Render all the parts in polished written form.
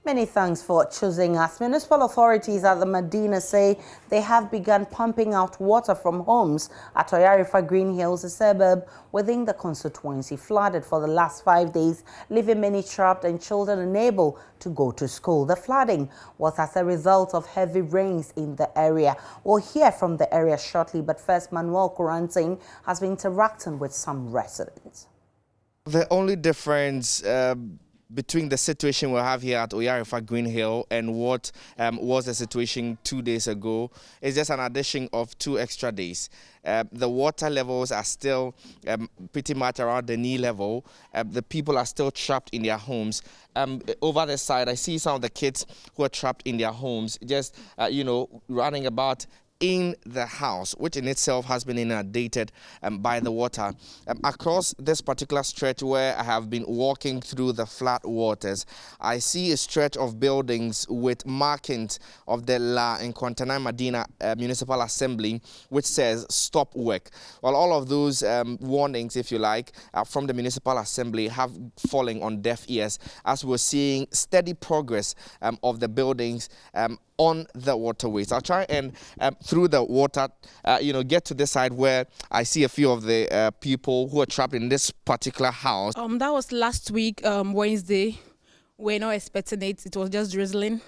Many thanks for choosing us. Municipal authorities at the Medina say they have begun pumping out water from homes at OYARIFA Green Hills, a suburb within the constituency, flooded for the last 5 days, leaving many trapped and children unable to go to school. The flooding was as a result of heavy rains in the area. We'll hear from the area shortly, but first, Manuel Kuranting has been interacting with some residents. The only difference between the situation we have here at OYARIFA Green Hill and what was the situation 2 days ago is just an addition of 2 extra days. The water levels are still pretty much around the knee level. The people are still trapped in their homes. Over the side, I see some of the kids who are trapped in their homes, just, running about in the house, which in itself has been inundated by the water. Across this particular stretch where I have been walking through the flood waters, I see a stretch of buildings with markings of the La Nkwantana Medina Municipal Assembly, which says stop work. Well, all of those warnings, if you like, from the Municipal Assembly have fallen on deaf ears, as we're seeing steady progress of the buildings on the waterways. I'll try and through the water, get to this side where I see a few of the people who are trapped in this particular house. That was last week, Wednesday. We're not expecting it. It was just drizzling.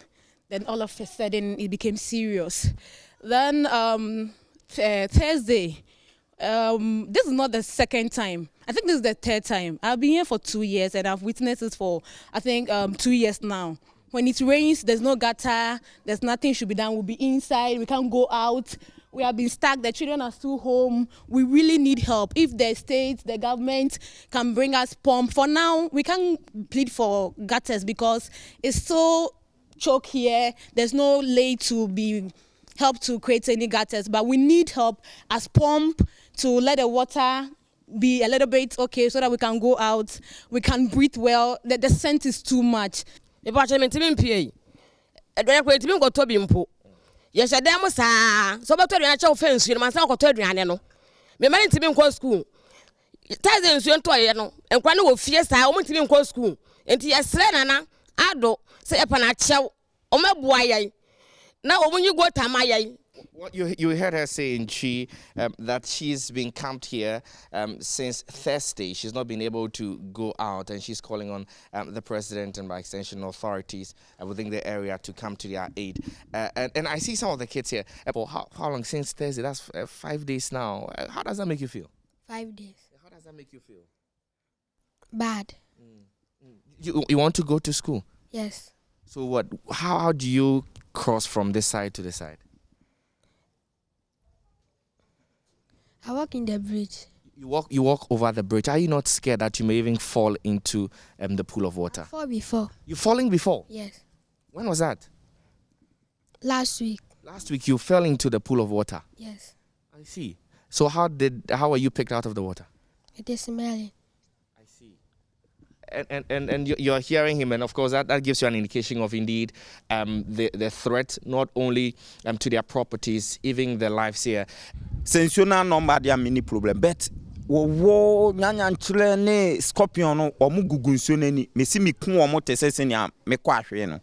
Then all of a sudden it became serious. Then Thursday, this is not the second time. I think this is the third time. I've been here for 2 years and I've witnessed this for, I think, 2 years now. When it rains, there's no gutter, there's nothing should be done. We'll be inside, we can't go out. We have been stuck, the children are still home. We really need help. If the state, the government can bring us pump. For now, we can't plead for gutters because it's so choke here. There's no lay to be helped to create any gutters, but we need help as pump to let the water be a little bit okay so that we can go out, we can breathe well. The scent is too much. If I tell me to be go to Bimpo. Yes, I damn so about to natural fence, you must not go to Adriano. Me married to be in school. Thousands you to and one will fiesta, I want to be in school. And he has Selena, Ado, say upon a chow, or my boy. Now, when you go to my What you heard her saying that she's been camped here since Thursday. She's not been able to go out, and she's calling on the president and by extension authorities within the area to come to their aid. And I see some of the kids here. How long since Thursday? That's 5 days now. How does that make you feel? 5 days. How does that make you feel? Bad. You want to go to school? Yes. So what? How do you cross from this side to this side? I walk in the bridge. You walk over the bridge. Are you not scared that you may even fall into the pool of water? I fall before. You falling before? Yes. When was that? Last week. Last week you fell into the pool of water. Yes. I see. So how were you picked out of the water? It is smelling. I see. And you're hearing him, and of course that gives you an indication of indeed the threat not only to their properties, even their lives here. Sensual number dia mini problem, but wo nyanya nchire ne scorpion no omu gugunsuo nani mesi mi kun omo tesese ne me kwa hwe no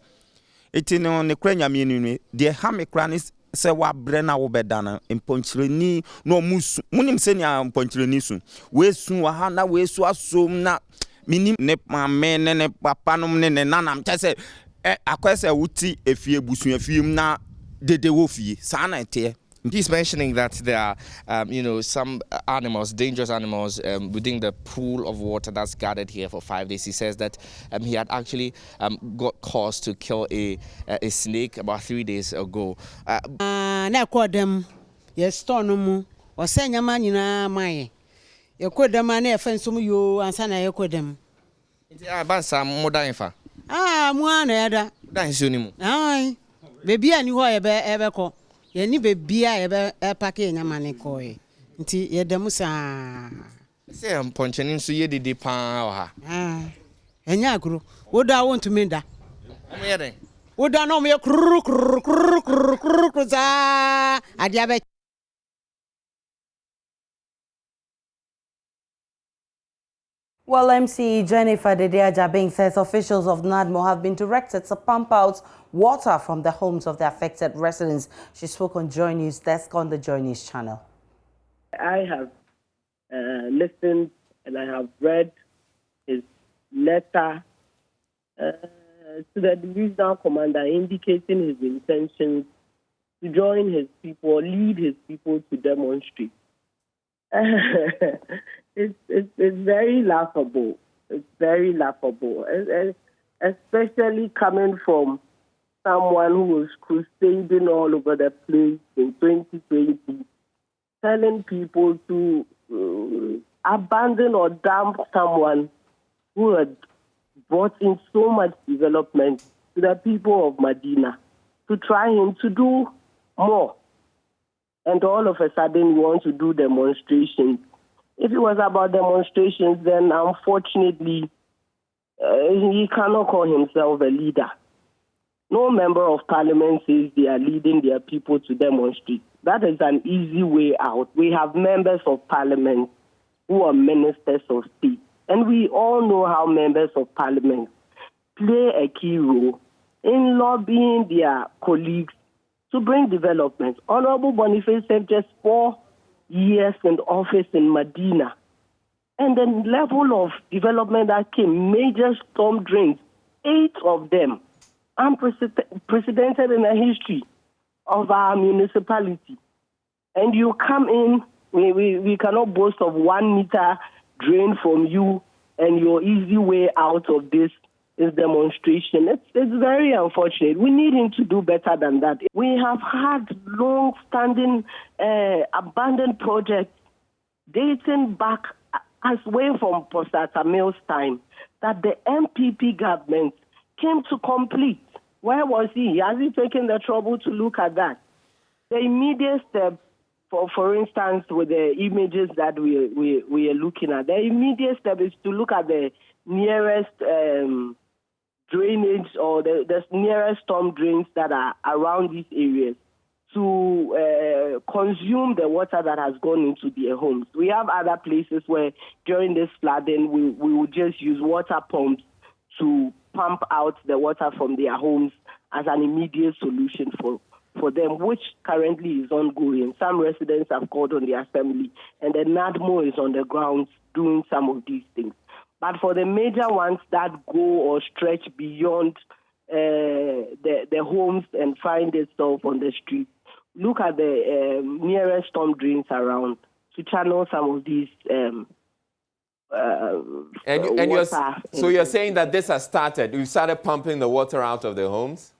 eti no ne kra nyame ni de ha me kra ne se wa bre na wo beda na mponchire ni no musu munim se ne mponchire ni su we su wa ha na we su asom na minim ne mame ne papa no ne nanam tese akwese wuti efie busu efie na dede wo fie sa na ete. He's mentioning that there are, some animals, dangerous animals within the pool of water that's gathered here for 5 days. He says that he had actually got cause to kill a snake about 3 days ago. Na call them, yes, Stornomu, or send a man in a my. You could them and a friend some you and son I could them. Some more dying. One other. That's your Aye, baby, I knew ever call. Yeni bebia ebe pake nyamane koe nti yedemu saa se mponcheni nso ye dede paa ha enya agro woda won't me da o me yeden woda no me kru za adia be Well, MC Jennifer Dedeajabing says officials of NADMO have been directed to pump out water from the homes of the affected residents. She spoke on JoyNews desk on the JoyNews channel. I have listened and I have read his letter to the divisional commander indicating his intentions to join his people or lead his people to demonstrate. It's very laughable. It's very laughable, especially coming from someone who was crusading all over the place in 2020, telling people to abandon or dump someone who had brought in so much development to the people of Medina, to try him to do more. And all of a sudden, we want to do demonstrations. If it was about demonstrations, then unfortunately, he cannot call himself a leader. No member of parliament says they are leading their people to demonstrate. That is an easy way out. We have members of parliament who are ministers of state. And we all know how members of parliament play a key role in lobbying their colleagues to bring development. Honorable Boniface served just 4 years in office in Medina. And the level of development that came, major storm drains, 8 of them, unprecedented in the history of our municipality. And you come in, we cannot boast of 1 meter drain from you, and your easy way out of this is demonstration. It's very unfortunate. We need him to do better than that. We have had long-standing abandoned projects dating back as way from Postata Mills' time that the MPP government came to complete. Where was he? Has he taken the trouble to look at that? The immediate step, for instance, with the images that we are looking at, the immediate step is to look at the nearest drainage or the nearest storm drains that are around these areas to consume the water that has gone into their homes. We have other places where during this flooding we will just use water pumps to pump out the water from their homes as an immediate solution for them, which currently is ongoing. Some residents have called on the assembly, and the NADMO is on the ground doing some of these things. But for the major ones that go or stretch beyond the homes and find itself on the street, look at the nearest storm drains around to channel some of these water. So you're saying that this has started? We've started pumping the water out of the homes?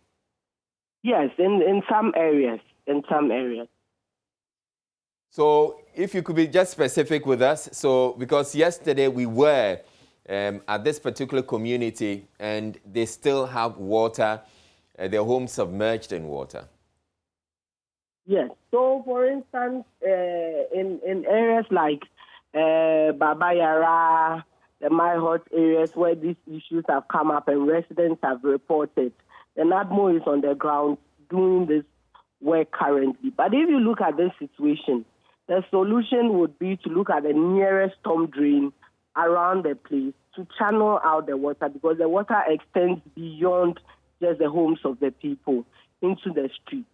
Yes, in some areas. In some areas. So if you could be just specific with us, so because yesterday we were at this particular community and they still have water, their homes submerged in water. Yes. So, for instance, in areas like Babayara, the My Hot areas where these issues have come up and residents have reported, the NADMO is on the ground doing this work currently. But if you look at this situation, the solution would be to look at the nearest storm drain around the place to channel out the water, because the water extends beyond just the homes of the people into the streets.